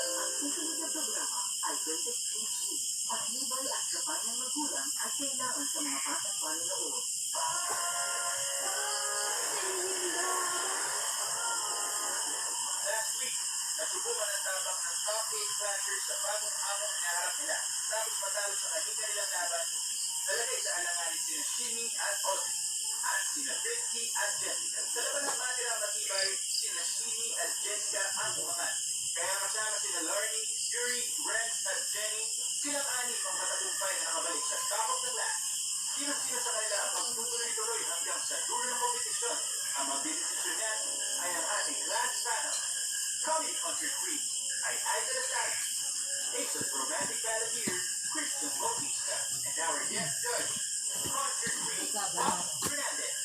Ang susunod na programa ay rated PG. Patnubay at gabay ng magulang ay kailangan sa mga batang manonood. Last week, nasubukan ng tabak ng top 8 clashers sa bagong hamong inaharap nila. Tapos matalo sa kanilang laban, nalagay sa alanganin sina Shimmy at Ozzy at sina Christy at Jessica. Sa laban ng matira matibay, sina Shimmy at Jessica ang umangat. Kaya kasama sina Larnie, Yuri, Rex at Jenny, silang anim ang matagumpay na nakabalik sa top of the class. Sino-sino sa kanila ang magtutuloy-tuloy hanggang sa dulo ng kompetisyon. Ang magdidesisyon niyan ay ang ating last panel. Coming on your screen ay Aida Lasari, Ace's romantic balladeer, Christian Bautista, and our guest judge, concert queen, Bob Fernandez.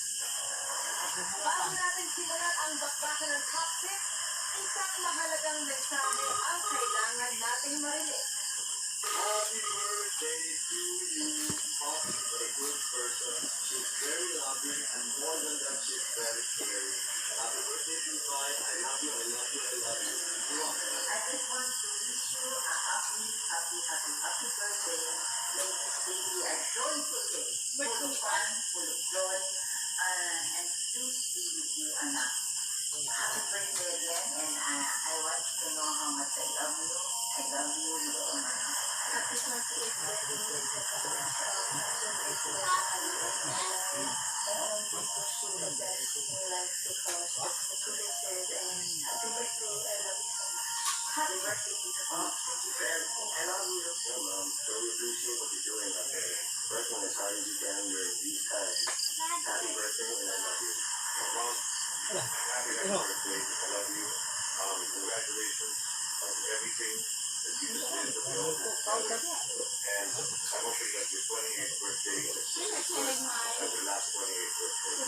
Bago natin simulan ang bakbakan ng top 6, isang mahalagang mensahe ang kailangan nating marinig. Happy birthday to you. Poppy is a good person. She's very loving, and more than that, she's very caring. Happy birthday to you, Pai. I love you, I love you, I love you. Come on. I just want to wish you a happy birthday. May this day be a joyful day, full of fun, full of joy, and please be with you, anak. Happy birthday again, and I want you to know how much I love you. I love you with all my heart. Happy 28th birthday, Mr. I only wish you the best in life to come, as you said, and happy birthday, I love you so much. Happy birthday, Tita Pop. Thank you for everything. I love you. Yeah, Mom. Really appreciate what you're doing out there. Working as hard as you can during these times. Happy birthday, and I love you. Mom, happy birthday. I love you. Congratulations on everything that you just did for me. And I hope you got your 28th birthday as your last 28th birthday.